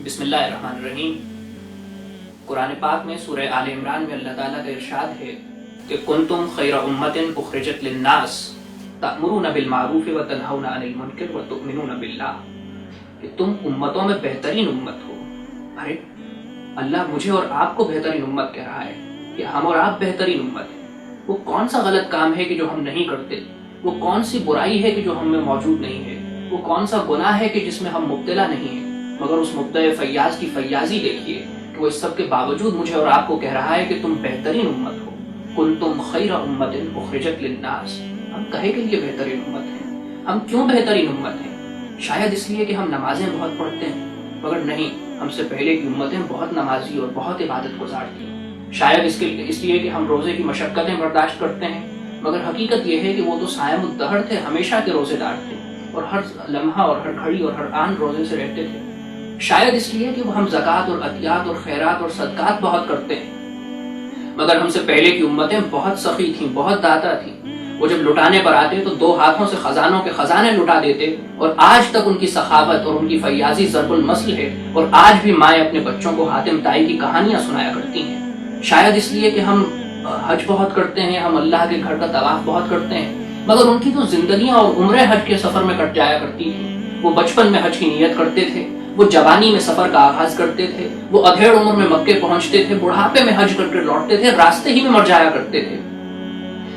بسم اللہ الرحمن الرحیم۔ قرآن پاک میں سورہ آل عمران میں اللہ تعالیٰ کا ارشاد ہے کہ کنتم خیر امت اخرجت للناس تأمرون بالمعروف وتنہون عن المنکر وتؤمنون باللہ، کہ تم امتوں میں بہترین امت ہو۔ ارے اللہ مجھے اور آپ کو بہترین امت کہہ رہا ہے کہ ہم اور آپ بہترین امت ہیں۔ وہ کون سا غلط کام ہے کہ جو ہم نہیں کرتے؟ وہ کون سی برائی ہے کہ جو ہم میں موجود نہیں ہے؟ وہ کون سا گناہ ہے کہ جس میں ہم مبتلا نہیں ہیں؟ مگر اس مبتلا فیاض کی فیاضی دیکھیے کہ وہ اس سب کے باوجود مجھے اور آپ کو کہہ رہا ہے کہ تم بہترین امت ہو۔ کنتم خیر امت اخرجت للناس، ہم کہے کے لیے بہترین امت ہیں۔ ہم کیوں بہترین امت ہیں؟ شاید اس لیے کہ ہم نمازیں بہت پڑھتے ہیں، مگر نہیں، ہم سے پہلے کی امتیں بہت نمازی اور بہت عبادت گزار تھیں۔ شاید اس لیے کہ ہم روزے کی مشقتیں برداشت کرتے ہیں، مگر حقیقت یہ ہے کہ وہ تو صائم الدہر تھے، ہمیشہ کے روزے دار تھے، اور ہر لمحہ اور ہر گھڑی اور ہر آن روزے سے رہتے تھے۔ شاید اس لیے کہ وہ ہم زکوٰۃ اور عطیات اور خیرات اور صدقات بہت کرتے ہیں، مگر ہم سے پہلے کی امتیں بہت سخی تھیں، بہت داتا تھیں۔ وہ جب لٹانے پر آتے تو 2 ہاتھوں سے خزانوں کے خزانے لٹا دیتے، اور آج تک ان کی سخاوت اور ان کی فیاضی ضرب المثل ہے، اور آج بھی مائیں اپنے بچوں کو حاتم طائی کی کہانیاں سنایا کرتی ہیں۔ شاید اس لیے کہ ہم حج بہت کرتے ہیں، ہم اللہ کے گھر کا طواف بہت کرتے ہیں، مگر ان کی تو زندگیاں اور عمریں حج کے سفر میں کٹ جایا کرتی تھیں۔ وہ بچپن میں حج کی نیت کرتے تھے، وہ جوانی میں سفر کا آغاز کرتے تھے، وہ ادھیڑ عمر میں مکے پہنچتے تھے، بڑھاپے میں حج کر کے لوٹتے تھے، راستے ہی میں مر جایا کرتے تھے۔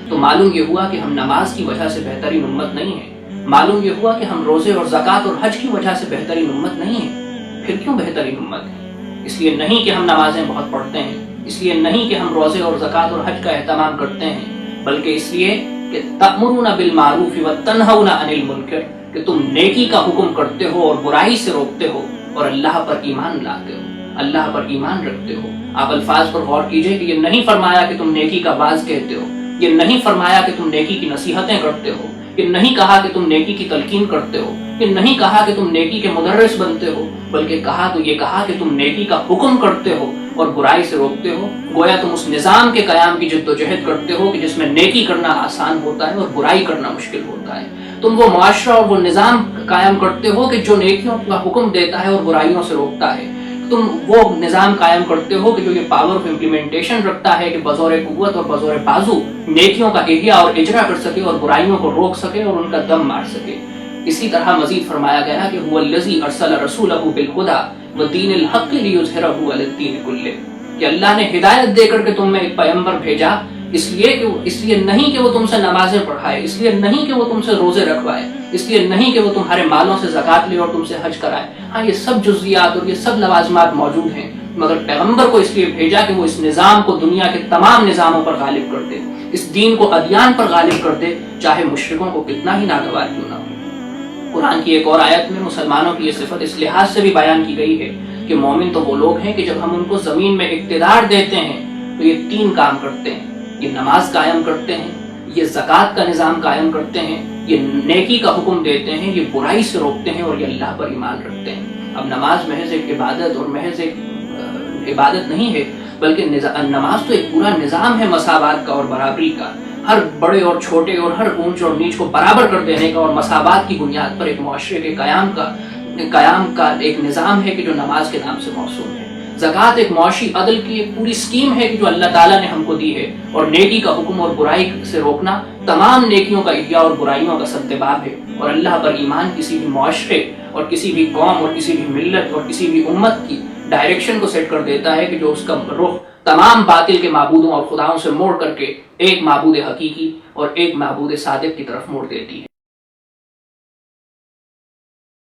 تو معلوم یہ ہوا کہ ہم نماز کی وجہ سے بہترین امت نہیں ہیں، معلوم یہ ہوا کہ ہم روزے اور زکوٰۃ اور حج کی وجہ سے بہترین امت نہیں ہیں۔ پھر کیوں بہترین امت ہے؟ اس لیے نہیں کہ ہم نمازیں بہت پڑھتے ہیں، اس لیے نہیں کہ ہم روزے اور زکوٰۃ اور حج کا اہتمام کرتے ہیں، بلکہ اس لیے کہ تأمرون بالمعروف وتنہون عن المنکر، کہ تم نیکی کا حکم کرتے ہو اور برائی سے روکتے ہو، اور اللہ پر ایمان لاتے ہو، اللہ پر ایمان رکھتے ہو۔ آپ الفاظ پر غور کیجئے کہ یہ نہیں فرمایا کہ تم نیکی کا باز کہتے ہو، یہ نہیں فرمایا کہ تم نیکی کی نصیحتیں کرتے ہو، یہ نہیں کہا کہ تم نیکی کی تلقین کرتے ہو، یہ نہیں کہا کہ تم نیکی کے مدرس بنتے ہو، بلکہ یہ کہا کہ تم نیکی کا حکم کرتے ہو اور برائی سے روکتے ہو۔ گویا تم اس نظام کے قیام کی جدوجہد کرتے ہو کہ جس میں نیکی کرنا آسان ہوتا ہے اور برائی کرنا مشکل ہوتا ہے۔ تم وہ معاشرہ اور وہ نظام قائم کرتے ہو کہ جو نیکیوں کا حکم دیتا ہے اور برائیوں سے روکتا ہے۔ تم وہ نظام قائم کرتے ہو کہ جو یہ پاور آف امپلیمنٹیشن رکھتا ہے کہ بزور قوت اور بزور بازو نیکیوں کا احیاء اور اجرا کر سکے اور برائیوں کو روک سکے اور ان کا دم مار سکے۔ اسی طرح مزید فرمایا گیا کہ هو الذی ارسل رسولہ بالہدی ودین الحق لیظہرہ علی الدین کلہ، کہ اللہ نے ہدایت دے کر کے تم میں ایک پیغمبر بھیجا، اس لیے نہیں کہ وہ تم سے نمازیں پڑھائے، اس لیے نہیں کہ وہ تم سے روزے رکھوائے، اس لیے نہیں کہ وہ تمہارے مالوں سے زکوٰۃ لے اور تم سے حج کرائے۔ ہاں، یہ سب جزیات اور یہ سب لوازمات موجود ہیں، مگر پیغمبر کو اس لیے بھیجا کہ وہ اس نظام کو دنیا کے تمام نظاموں پر غالب کر دے، اس دین کو ادیان پر غالب کر دے، چاہے مشرکوں کو کتنا ہی ناگوار کیوں نہ ہو۔ قرآن کی ایک اور آیت میں مسلمانوں کی یہ صفت اس لحاظ سے بھی بیان کی گئی ہے کہ مومن تو وہ لوگ ہیں کہ جب ہم ان کو زمین میں اقتدار دیتے ہیں تو یہ 3 کام کرتے ہیں، یہ نماز قائم کرتے ہیں، یہ زکوٰۃ کا نظام قائم کرتے ہیں، یہ نیکی کا حکم دیتے ہیں، یہ برائی سے روکتے ہیں، اور یہ اللہ پر ایمان رکھتے ہیں۔ اب نماز محض ایک عبادت اور محض ایک عبادت نہیں ہے، بلکہ نماز تو ایک پورا نظام ہے مساوات کا اور برابری کا، ہر بڑے اور چھوٹے اور ہر اونچ اور نیچ کو برابر کر دینے کا، اور مساوات کی بنیاد پر ایک معاشرے کے قیام کا ایک نظام ہے کہ جو نماز کے نام سے موسوم ہے۔ زکوٰۃ ایک معاشی عدل کی ایک پوری اسکیم ہے کہ جو اللہ تعالیٰ نے ہم کو دی ہے، اور نیکی کا حکم اور برائی سے روکنا تمام نیکیوں کا احیاء اور برائیوں کا سدباب ہے۔ اور اللہ پر ایمان کسی بھی معاشرے اور کسی بھی قوم اور کسی بھی ملت اور کسی بھی امت کی ڈائریکشن کو سیٹ کر دیتا ہے کہ جو اس کا رخ تمام باطل کے معبودوں اور خداؤں سے موڑ کر کے ایک معبود حقیقی اور ایک معبود صادق کی طرف موڑ دیتی ہے۔